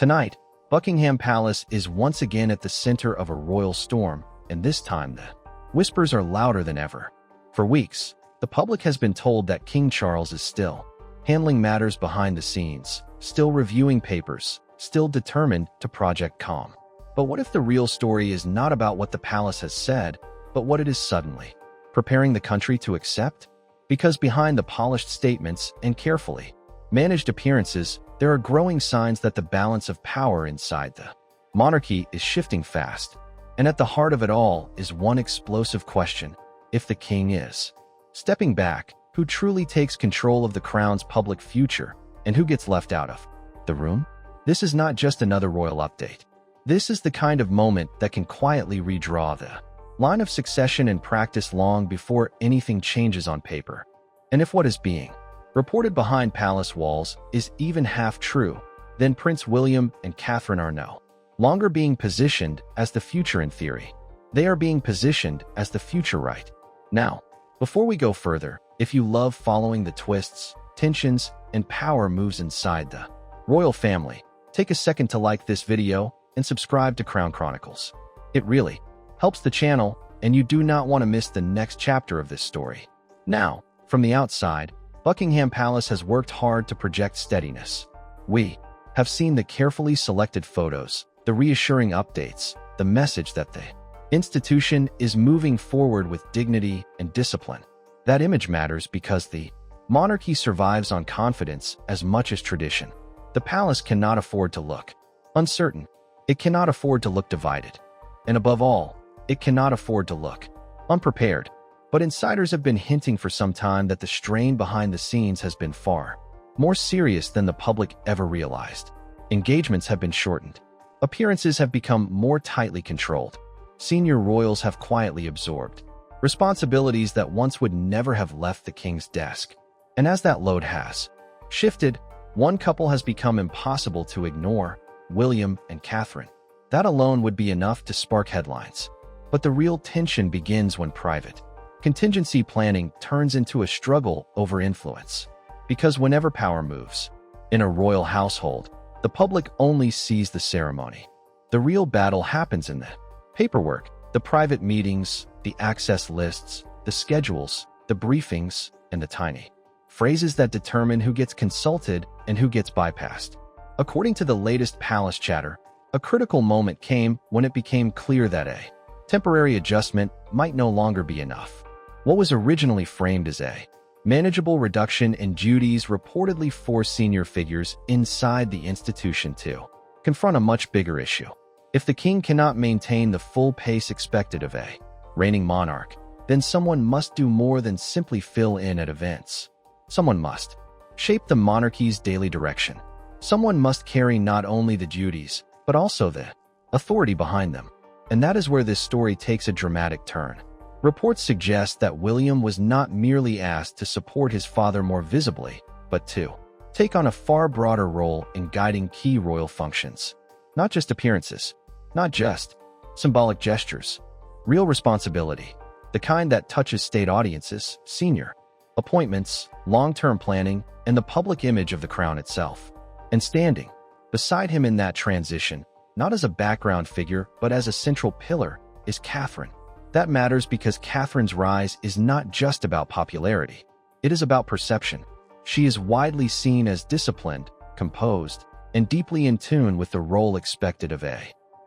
Tonight, Buckingham Palace is once again at the center of a royal storm, and this time the whispers are louder than ever. For weeks, the public has been told that King Charles is still handling matters behind the scenes, still reviewing papers, still determined to project calm. But what if the real story is not about what the palace has said, but what it is suddenly preparing the country to accept? Because behind the polished statements and carefully managed appearances, there are growing signs that the balance of power inside the monarchy is shifting fast. And at the heart of it all is one explosive question: if the king is stepping back, who truly takes control of the crown's public future, and who gets left out of the room? This is not just another royal update. This is the kind of moment that can quietly redraw the line of succession in practice long before anything changes on paper. And if what is being reported behind palace walls is even half true, then Prince William and Catherine are no longer being positioned as the future in theory. They are being positioned as the future right now. Before we go further, if you love following the twists, tensions, and power moves inside the royal family, take a second to like this video and subscribe to Crown Chronicles. It really helps the channel, and you do not want to miss the next chapter of this story. Now, from the outside, Buckingham Palace has worked hard to project steadiness. We have seen the carefully selected photos, the reassuring updates, the message that the institution is moving forward with dignity and discipline. That image matters because the monarchy survives on confidence as much as tradition. The palace cannot afford to look uncertain. It cannot afford to look divided. And above all, it cannot afford to look unprepared. But insiders have been hinting for some time that the strain behind the scenes has been far more serious than the public ever realized. Engagements have been shortened. Appearances have become more tightly controlled. Senior royals have quietly absorbed responsibilities that once would never have left the king's desk. And as that load has shifted, one couple has become impossible to ignore: William and Catherine. That alone would be enough to spark headlines. But the real tension begins when private contingency planning turns into a struggle over influence. Because whenever power moves in a royal household, the public only sees the ceremony. The real battle happens in the paperwork, the private meetings, the access lists, the schedules, the briefings, and the tiny phrases that determine who gets consulted and who gets bypassed. According to the latest palace chatter, a critical moment came when it became clear that a temporary adjustment might no longer be enough. What was originally framed as a manageable reduction in duties reportedly forced senior figures inside the institution to confront a much bigger issue. If the king cannot maintain the full pace expected of a reigning monarch, then someone must do more than simply fill in at events. Someone must shape the monarchy's daily direction. Someone must carry not only the duties, but also the authority behind them. And that is where this story takes a dramatic turn. Reports suggest that William was not merely asked to support his father more visibly, but to take on a far broader role in guiding key royal functions. Not just appearances, not just symbolic gestures, real responsibility, the kind that touches state audiences, senior appointments, long-term planning, and the public image of the crown itself. And standing beside him in that transition, not as a background figure, but as a central pillar, is Catherine. That matters because Catherine's rise is not just about popularity. It is about perception. She is widely seen as disciplined, composed, and deeply in tune with the role expected of a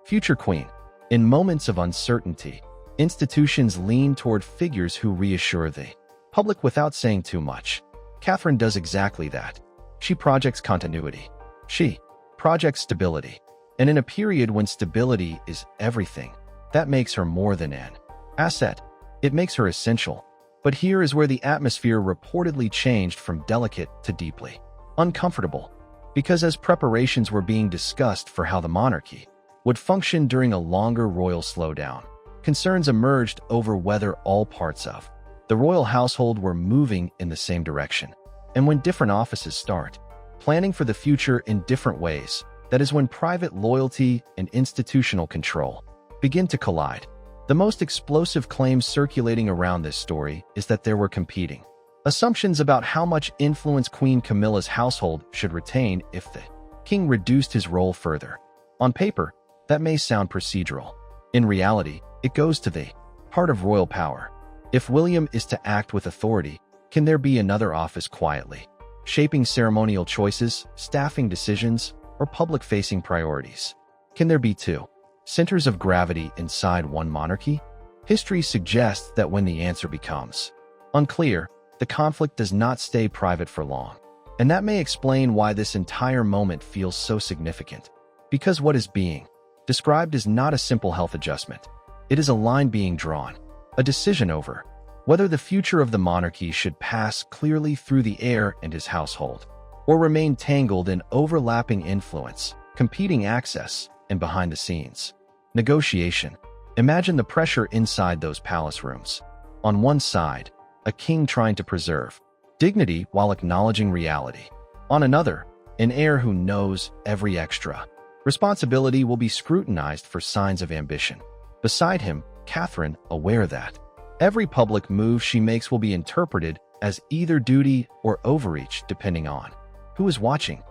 future queen. In moments of uncertainty, institutions lean toward figures who reassure the public without saying too much. Catherine does exactly that. She projects continuity. She projects stability. And in a period when stability is everything, that makes her more than an asset. It makes her essential. But here is where the atmosphere reportedly changed from delicate to deeply uncomfortable. Because as preparations were being discussed for how the monarchy would function during a longer royal slowdown, concerns emerged over whether all parts of the royal household were moving in the same direction. And when different offices start planning for the future in different ways, that is when private loyalty and institutional control begin to collide. The most explosive claim circulating around this story is that there were competing assumptions about how much influence Queen Camilla's household should retain if the King reduced his role further. On paper, that may sound procedural. In reality, it goes to the heart of royal power. If William is to act with authority, can there be another office quietly, shaping ceremonial choices, staffing decisions, or public-facing priorities? Can there be two centers of gravity inside one monarchy? History suggests that when the answer becomes unclear, the conflict does not stay private for long. And that may explain why this entire moment feels so significant. Because what is being described is not a simple health adjustment. It is a line being drawn, a decision over whether the future of the monarchy should pass clearly through the heir and his household, or remain tangled in overlapping influence, competing access, and behind the scenes negotiation. Imagine the pressure inside those palace rooms. On one side, a king trying to preserve dignity while acknowledging reality. On another, an heir who knows every extra responsibility will be scrutinized for signs of ambition. Beside him, Catherine, aware that every public move she makes will be interpreted as either duty or overreach depending on who is watching.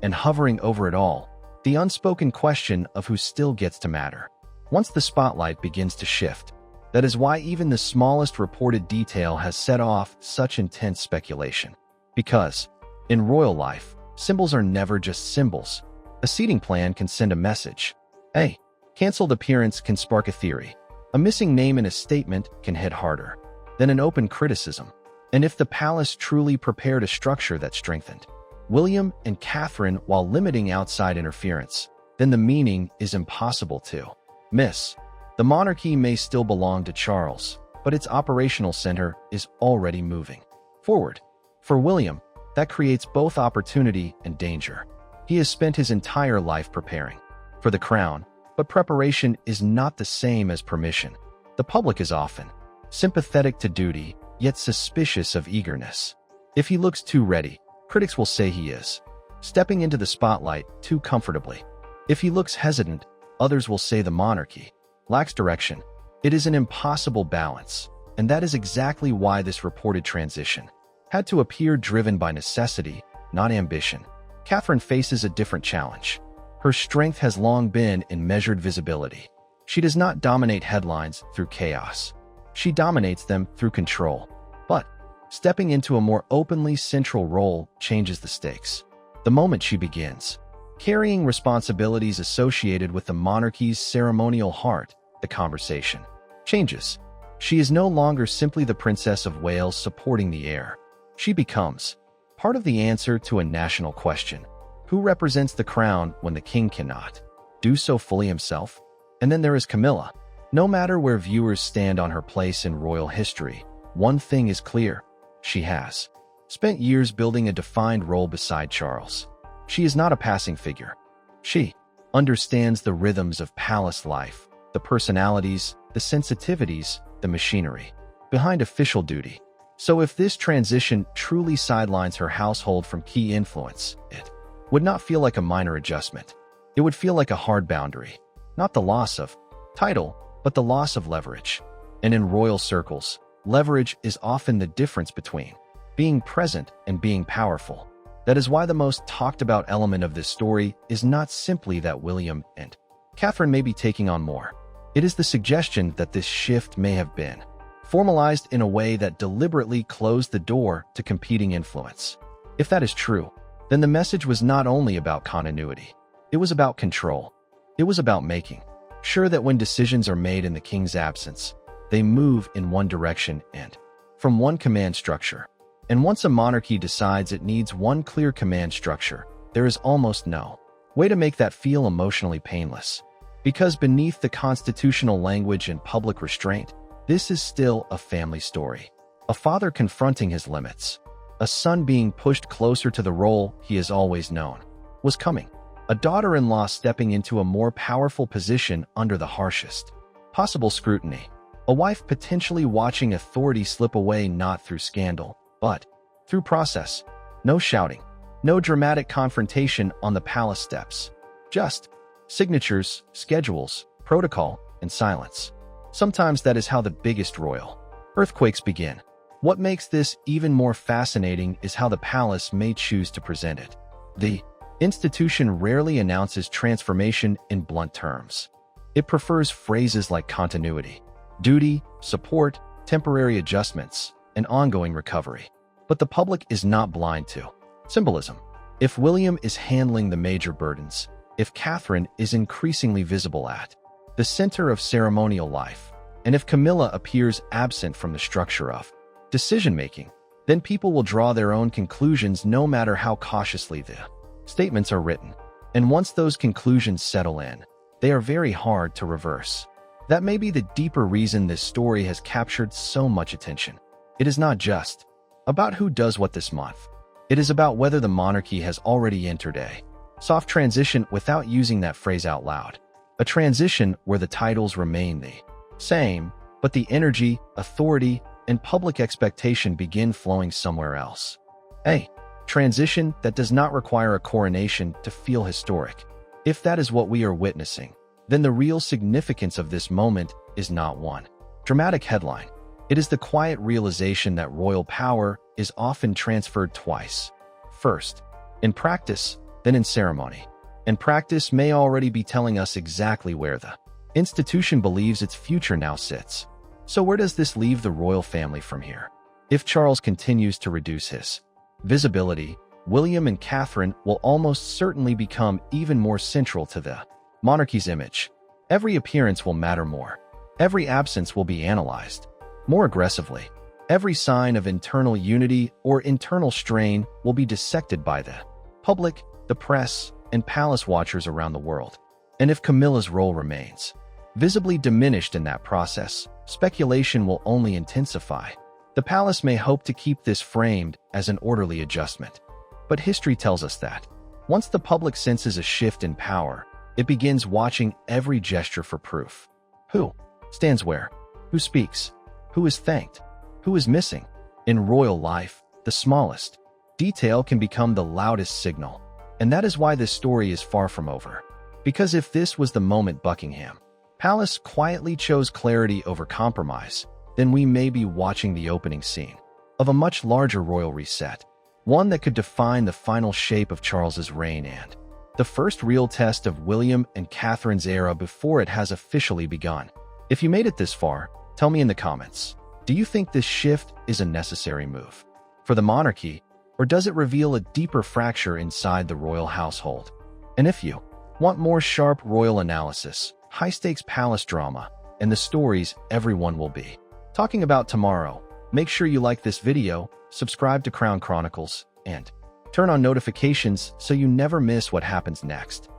And hovering over it all, the unspoken question of who still gets to matter. Once the spotlight begins to shift, that is why even the smallest reported detail has set off such intense speculation. Because, in royal life, symbols are never just symbols. A seating plan can send a message. A canceled appearance can spark a theory. A missing name in a statement can hit harder than an open criticism. And if the palace truly prepared a structure that strengthened William and Catherine while limiting outside interference, then the meaning is impossible to miss. The monarchy may still belong to Charles, but its operational center is already moving forward. For William, that creates both opportunity and danger. He has spent his entire life preparing for the crown, but preparation is not the same as permission. The public is often sympathetic to duty, yet suspicious of eagerness. If he looks too ready, critics will say he is stepping into the spotlight too comfortably. If he looks hesitant, others will say the monarchy lacks direction. It is an impossible balance, and that is exactly why this reported transition had to appear driven by necessity, not ambition. Catherine faces a different challenge. Her strength has long been in measured visibility. She does not dominate headlines through chaos. She dominates them through control. But stepping into a more openly central role changes the stakes. The moment she begins carrying responsibilities associated with the monarchy's ceremonial heart, the conversation changes. She is no longer simply the Princess of Wales supporting the heir. She becomes part of the answer to a national question. Who represents the crown when the king cannot do so fully himself? And then there is Camilla. No matter where viewers stand on her place in royal history, one thing is clear. She has spent years building a defined role beside Charles. She is not a passing figure. She understands the rhythms of palace life, the personalities, the sensitivities, the machinery behind official duty. So if this transition truly sidelines her household from key influence, it would not feel like a minor adjustment. It would feel like a hard boundary. Not the loss of title, but the loss of leverage. And in royal circles, leverage is often the difference between being present and being powerful. That is why the most talked about element of this story is not simply that William and Catherine may be taking on more. It is the suggestion that this shift may have been formalized in a way that deliberately closed the door to competing influence. If that is true, then the message was not only about continuity. It was about control. It was about making sure that when decisions are made in the king's absence, they move in one direction and from one command structure. And once a monarchy decides it needs one clear command structure, there is almost no way to make that feel emotionally painless. Because beneath the constitutional language and public restraint, this is still a family story. A father confronting his limits. A son being pushed closer to the role he has always known was coming. A daughter-in-law stepping into a more powerful position under the harshest possible scrutiny. A wife potentially watching authority slip away not through scandal, but through process. No shouting, no dramatic confrontation on the palace steps. Just signatures, schedules, protocol, and silence. Sometimes that is how the biggest royal earthquakes begin. What makes this even more fascinating is how the palace may choose to present it. The institution rarely announces transformation in blunt terms. It prefers phrases like continuity, duty, support, temporary adjustments, and ongoing recovery. But the public is not blind to symbolism. If William is handling the major burdens, if Catherine is increasingly visible at the center of ceremonial life, and if Camilla appears absent from the structure of decision-making, then people will draw their own conclusions no matter how cautiously the statements are written. And once those conclusions settle in, they are very hard to reverse. That may be the deeper reason this story has captured so much attention. It is not just about who does what this month. It is about whether the monarchy has already entered a soft transition without using that phrase out loud. A transition where the titles remain the same, but the energy, authority, and public expectation begin flowing somewhere else. A transition that does not require a coronation to feel historic. If that is what we are witnessing, then the real significance of this moment is not one dramatic headline. It is the quiet realization that royal power is often transferred twice. First, in practice, then in ceremony. And practice may already be telling us exactly where the institution believes its future now sits. So where does this leave the royal family from here? If Charles continues to reduce his visibility, William and Catherine will almost certainly become even more central to the monarchy's image. Every appearance will matter more. Every absence will be analyzed more aggressively. Every sign of internal unity or internal strain will be dissected by the public, the press, and palace watchers around the world. And if Camilla's role remains visibly diminished in that process, speculation will only intensify. The palace may hope to keep this framed as an orderly adjustment. But history tells us that once the public senses a shift in power, it begins watching every gesture for proof. Who stands where? Who speaks? Who is thanked? Who is missing? In royal life, the smallest detail can become the loudest signal. And that is why this story is far from over. Because if this was the moment Buckingham Palace quietly chose clarity over compromise, then we may be watching the opening scene of a much larger royal reset, one that could define the final shape of Charles's reign and the first real test of William and Catherine's era before it has officially begun. If you made it this far, tell me in the comments, do you think this shift is a necessary move for the monarchy, or does it reveal a deeper fracture inside the royal household? And if you want more sharp royal analysis, high-stakes palace drama, and the stories everyone will be talking about tomorrow, make sure you like this video, subscribe to Crown Chronicles, and turn on notifications so you never miss what happens next.